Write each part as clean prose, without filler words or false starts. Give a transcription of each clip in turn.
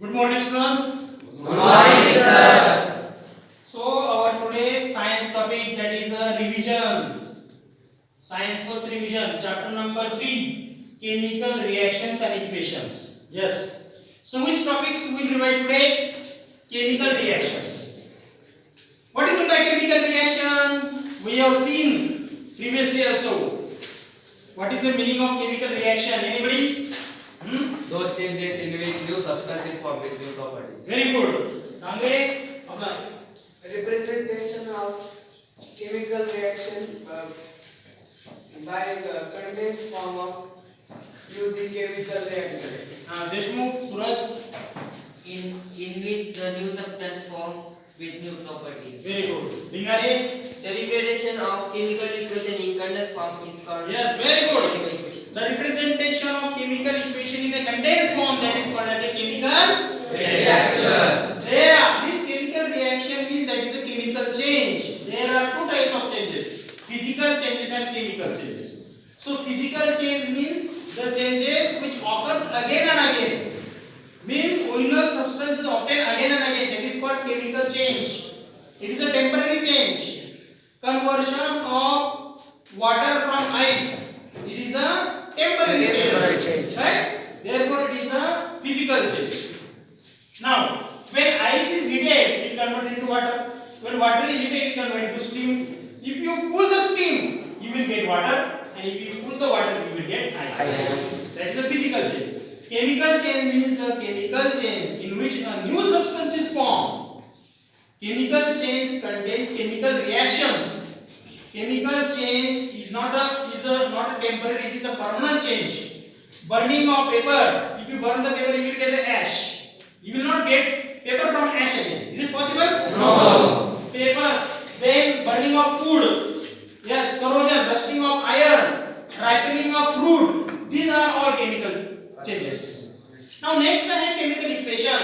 Good morning, students. Good morning, sir. So, our today's science topic, that is a revision. Science first revision, chapter number 3, chemical reactions and equations. Yes. So, which topics we will revise today? Chemical reactions. What is meant by chemical reaction? We have seen previously also. What is the meaning of chemical reaction? Anybody? Those changes in which new substances form with new properties. Very good. Andre, apply. Representation of chemical reaction by condensed form of using chemical reactor. Deshmukh, Suraj. in which the new substance form with new properties. Very good. Dingare. The representation of chemical equation in condensed form is called Yes, very good. chemical equation. The representation of chemical equation in a condensed form, that is called as a chemical reaction. This chemical reaction means that is a chemical change. There are two types of changes: physical changes and chemical changes. So physical change means the changes which occurs again and again. Means original substance is obtained again and again. That is called chemical change. It is a temporary change. Conversion of water from ice. It is a temporary change. Right? Therefore, it is a physical change. Now, when ice is heated, it converts into water. When water is heated, it converts into steam. If you cool the steam, you will get water, and if you cool the water, you will get ice. That is the physical change. Chemical change means the chemical change in which a new substance is formed. Chemical change contains chemical reactions. Chemical change is not a temporary, it is a permanent change. Burning of paper, if you burn the paper, you will get the ash. You will not get paper from ash again. Is it possible? No. Paper, then burning of food, yes, corrosion, rusting of iron, ripening of fruit. These are all chemical changes. Now next I have chemical equation.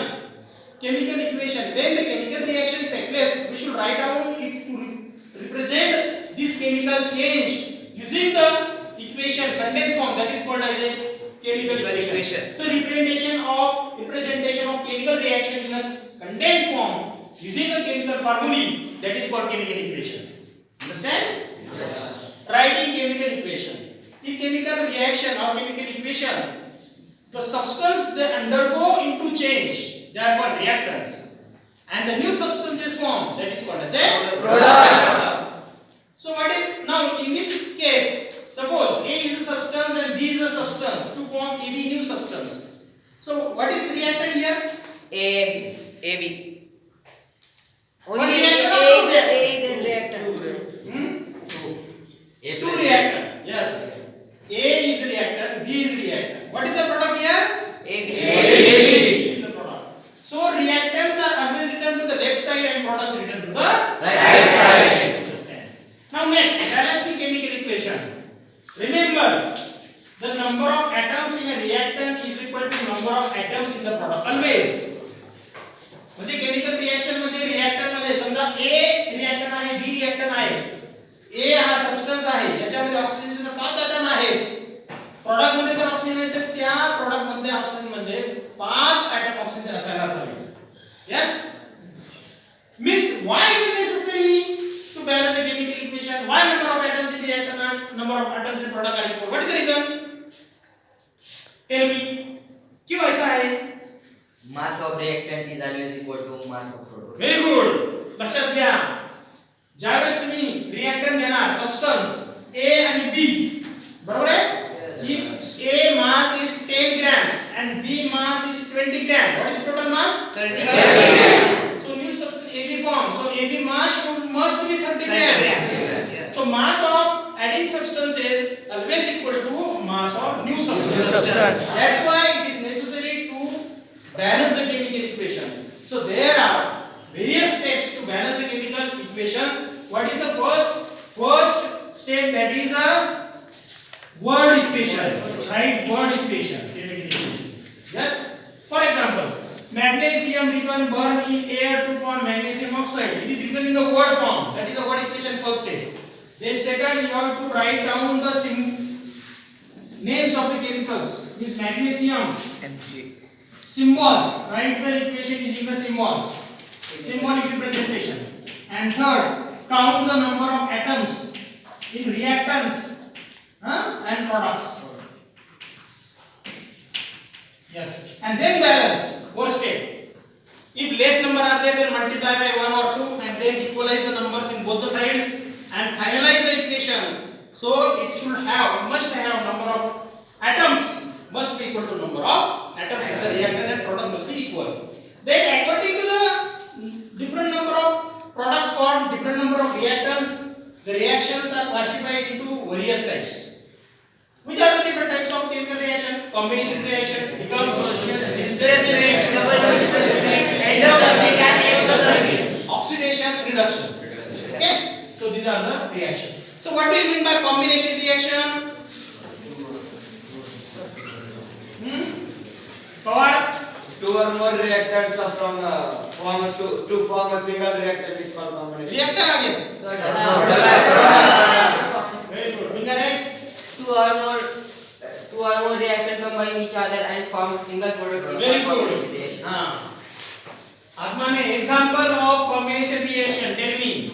Chemical equation. When the chemical reaction takes place, we should write down it to represent this chemical change using the equation condensed form, that is called as a chemical equation. So representation of chemical reaction in a condensed form using a chemical formulae, that is called chemical equation. Understand? Yes. Writing chemical equation. In chemical reaction or chemical equation, the substance they undergo into change, they are called reactants, and the new substance is formed, that is called as a product. So what is now in this case? Suppose A is a substance and B is a substance to form AB new substance. So what is the reactant here? AB. What Only reactant? A is a reactant. Two reactant. Yes. A is reactant, B is reactant. What is the product here? AB. Is the product. So reactants are always written to the left side and products written to the Right side. Understand. Now next, balancing chemical equation. Remember, the number of atoms in a reactant is equal to number of atoms in the product. Always. म्हणजे chemical reaction मध्ये reactor मध्ये समजा A reactant आहे, B reactant आहे. A हा substance आहे. याच्यामध्ये ऑक्सिजनचे जर 5 ॲटम आहेत. प्रॉडक्ट मध्ये जर ऑक्सिजन आहे तर त्या प्रॉडक्ट मध्ये ऑक्सिजन मध्ये 5 ॲटम ऑक्सिजन असायलाच हवे. Yes? Means why it is necessary to balance the chemical equation? Why number of atoms in reactant and number of atoms in product are equal? What is the reason? Tell me. क्यों ऐसा है? Mass of reactant is always equal to mass of product. Very good. लक्षात घ्या. ज्यावेळेस तुम्ही reactant घेणार substance A आणि B, बरोबर आहे? If A mass is 10 gram and B mass is 20 gram, what is total mass? 30 gram. So new substance AB form. So AB mass must be 30 gram. Yes. So mass of adding substance is always equal to mass of new substance. That's why it is necessary to balance the chemical equation. So there are various steps to balance the chemical equation. What is the first step? That is a word equation. Right? Word equation. Chemical equation. Yes. For example, magnesium written burn in air to form magnesium oxide. It is written in the word form. That is the word equation first step. Then second, you have to write down the names of the chemicals. This magnesium. symbols. Write the equation using the symbols. Symbolic representation. And third, count the number of atoms in reactants and products. Yes. And then balance. Fourth step. If less number are there, then multiply by 1 or 2 and then equalize the numbers in both the sides and finalize the equation. So it should have, must have number of atoms must be equal to number of atoms in the reactant and product must be equal. Then according to the different number of products formed, different number of reactants, the reactions are classified into various types. Which are the different types of chemical reaction? Combination reaction, decomposition, displacement, endothermic and exothermic. oxidation, reduction. Okay? So these are the reactions. So what do you mean by combination reaction? Power? Two or more reactants are to form a single reactant which called combination. Reactor आ गया. Very good. Finger है. Two or more reactants combine each other and form a single product. Is Very called good. combination reaction. हाँ. Atma ने example of combination reaction. Tell me.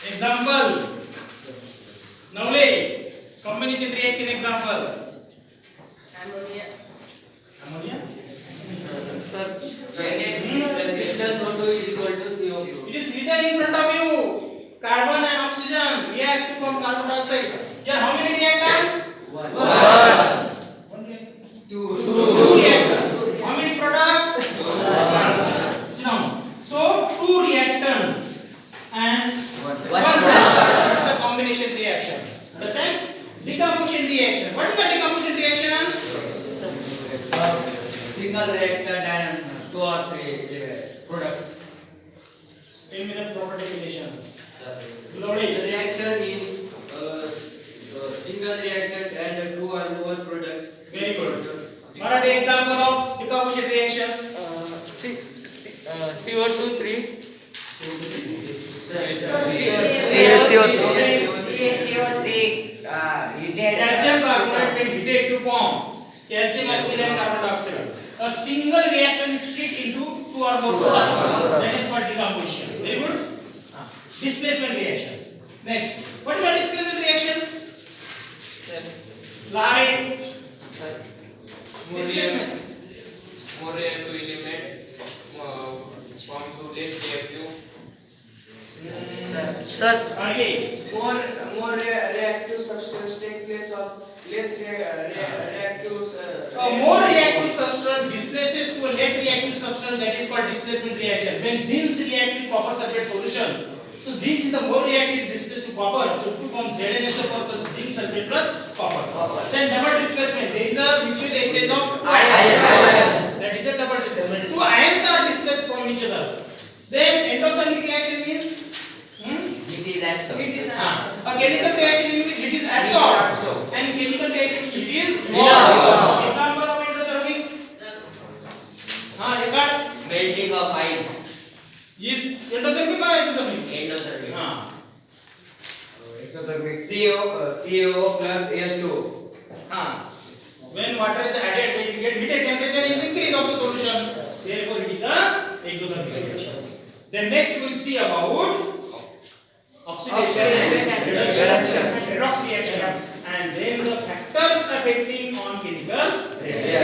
Example. Navle. Combination reaction example. Ammonia. Ammonia. NH3 plus H2O2 is equal to CO2. It is written in front of you. Carbon and oxygen reacts to form carbon dioxide. Here, how many reactors? One. One reactor. Two reactors. How many products? Sit down. So, two reactants and one product. That is a combination reaction. Understand? Decomposition reaction. What is the decomposition reaction? Single reactor and two or three products. Tell me the proper definition. The Glory. reaction in single reactant and two or more products. Very good. Marathi example of decomposition reaction. CO2 3 Calcium carbonate when heated to form calcium oxide and carbon dioxide. A single reactant is split into two or more products. That is called decomposition. Very good. Displacement reaction. Next, what is the displacement reaction? Lare. Displacement. More reactive element form to less reactive. Again. more reactive substance take place of less reactive A more reactive substance displaces to a less reactive substance, that is called displacement reaction. When zinc reacts with copper sulfate solution, so zinc is the more reactive displaced to copper, so to form ZnSO4 plus zinc sulfate plus copper. Then double displacement, there is a mutual exchange of ions. That is a double displacement. Two ions are displaced from each other. Then endothermic reaction means a chemical reaction in which heat is absorbed and chemical reaction in which heat is evolved. Example of endothermic. Melting of ice. Is endothermic or exothermic? Endothermic. Exothermic CaO plus H2O. When water is added, when you get heated, temperature is increase of the solution. Therefore, it is a exothermic reaction. Then next we will see about oxidation, reduction, redox reaction, and then the factors affecting on chemical reaction.